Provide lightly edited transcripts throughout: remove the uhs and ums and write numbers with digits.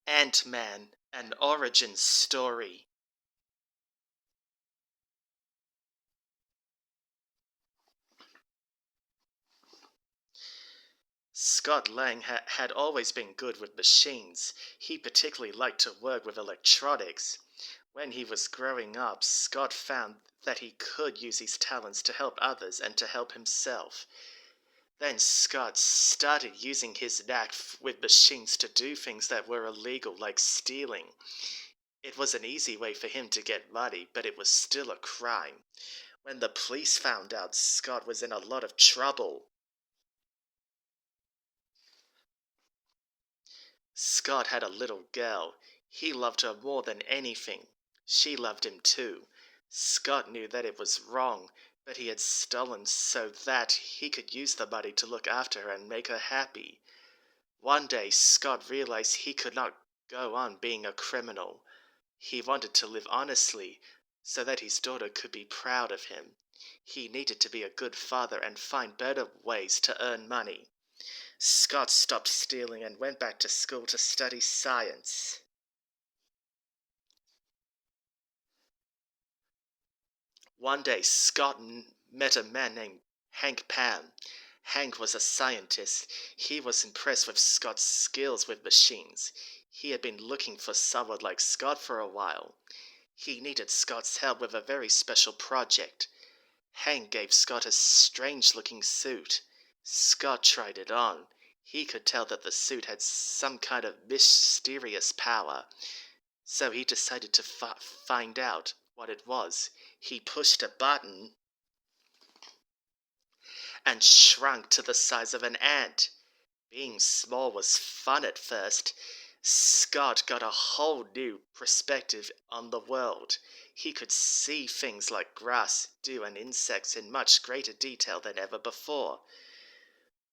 Ant-Man, an origin story. Scott Lang had always been good with machines. He particularly liked to work with electronics. When he was growing up, Scott found that he could use his talents to help others and to help himself. Then Scott started using his knack with machines to do things that were illegal, like stealing. It was an easy way for him to get money, but it was still a crime. When the police found out, Scott was in a lot of trouble. Scott had a little girl. He loved her more than anything. She loved him too. Scott knew that it was wrong, but he had stolen so that he could use the money to look after her and make her happy. One day, Scott realized he could not go on being a criminal. He wanted to live honestly so that his daughter could be proud of him. He needed to be a good father and find better ways to earn money. Scott stopped stealing and went back to school to study science. One day, Scott met a man named Hank Pam. Hank was a scientist. He was impressed with Scott's skills with machines. He had been looking for someone like Scott for a while. He needed Scott's help with a very special project. Hank gave Scott a strange-looking suit. Scott tried it on. He could tell that the suit had some kind of mysterious power, so he decided to find out what it was. He pushed a button and shrunk to the size of an ant. Being small was fun at first. Scott got a whole new perspective on the world. He could see things like grass, dew, and insects in much greater detail than ever before.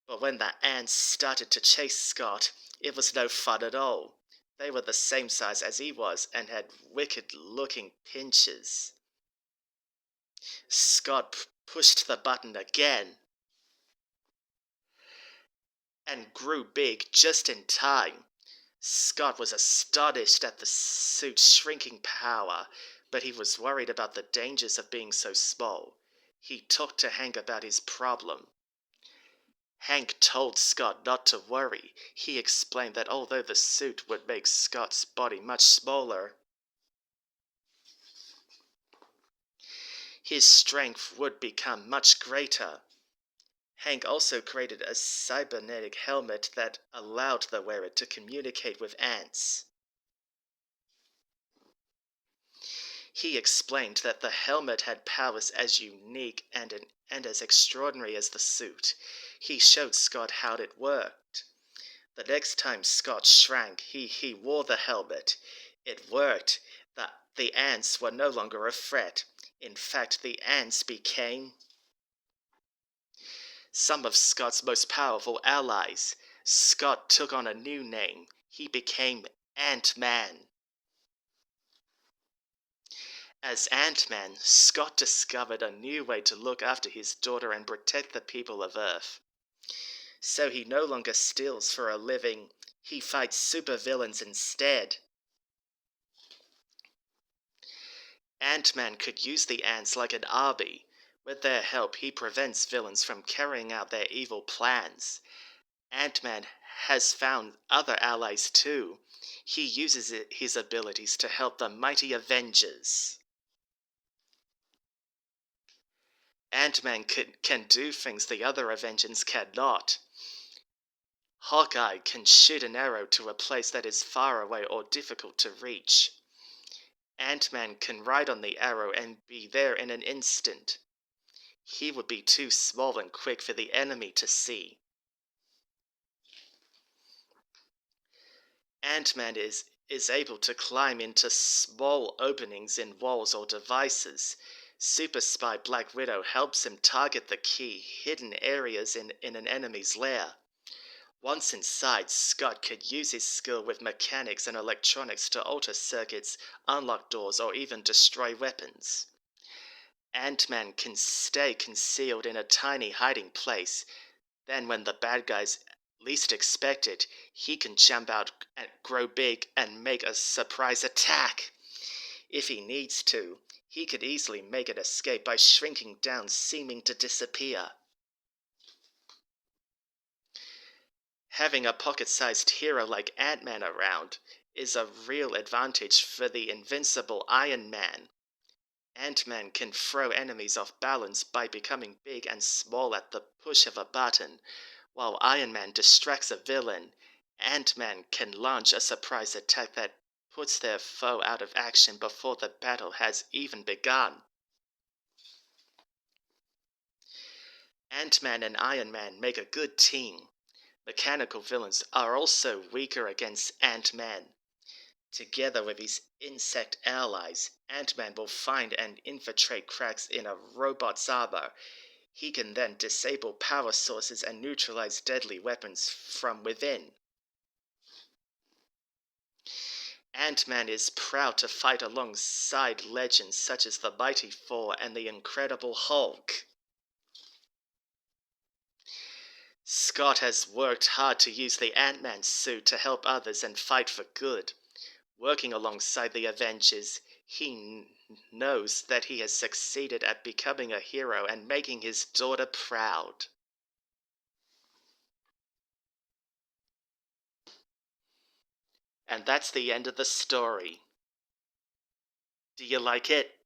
But when the ants started to chase Scott, it was no fun at all. They were the same size as he was and had wicked-looking pinches. Scott pushed the button again and grew big just in time. Scott was astonished at the suit's shrinking power, but he was worried about the dangers of being so small. He talked to Hank about his problem. Hank told Scott not to worry. He explained that although the suit would make Scott's body much smaller, his strength would become much greater. Hank also created a cybernetic helmet that allowed the wearer to communicate with ants. He explained that the helmet had powers as unique and as extraordinary as the suit. He showed Scott how it worked. The next time Scott shrank, he wore the helmet. It worked. The ants were no longer a threat. In fact, the ants became some of Scott's most powerful allies. Scott took on a new name. He became Ant-Man. As Ant-Man, Scott discovered a new way to look after his daughter and protect the people of Earth. So he no longer steals for a living. He fights supervillains instead. Ant-Man could use the ants like an army. With their help, he prevents villains from carrying out their evil plans. Ant-Man has found other allies too. He uses his abilities to help the mighty Avengers. Ant-Man can do things the other Avengers cannot. Hawkeye can shoot an arrow to a place that is far away or difficult to reach. Ant-Man can ride on the arrow and be there in an instant. He would be too small and quick for the enemy to see. Ant-Man is able to climb into small openings in walls or devices. Super Spy Black Widow helps him target the key hidden areas in an enemy's lair. Once inside, Scott could use his skill with mechanics and electronics to alter circuits, unlock doors, or even destroy weapons. Ant-Man can stay concealed in a tiny hiding place. Then when the bad guys least expect it, he can jump out and grow big and make a surprise attack. If he needs to, he could easily make an escape by shrinking down, seeming to disappear. Having a pocket-sized hero like Ant-Man around is a real advantage for the invincible Iron Man. Ant-Man can throw enemies off balance by becoming big and small at the push of a button. While Iron Man distracts a villain, Ant-Man can launch a surprise attack that puts their foe out of action before the battle has even begun. Ant-Man and Iron Man make a good team. Mechanical villains are also weaker against Ant-Man. Together with his insect allies, Ant-Man will find and infiltrate cracks in a robot's armor. He can then disable power sources and neutralize deadly weapons from within. Ant-Man is proud to fight alongside legends such as the Mighty Thor and the Incredible Hulk. Scott has worked hard to use the Ant-Man suit to help others and fight for good. Working alongside the Avengers, he knows that he has succeeded at becoming a hero and making his daughter proud. And that's the end of the story. Do you like it?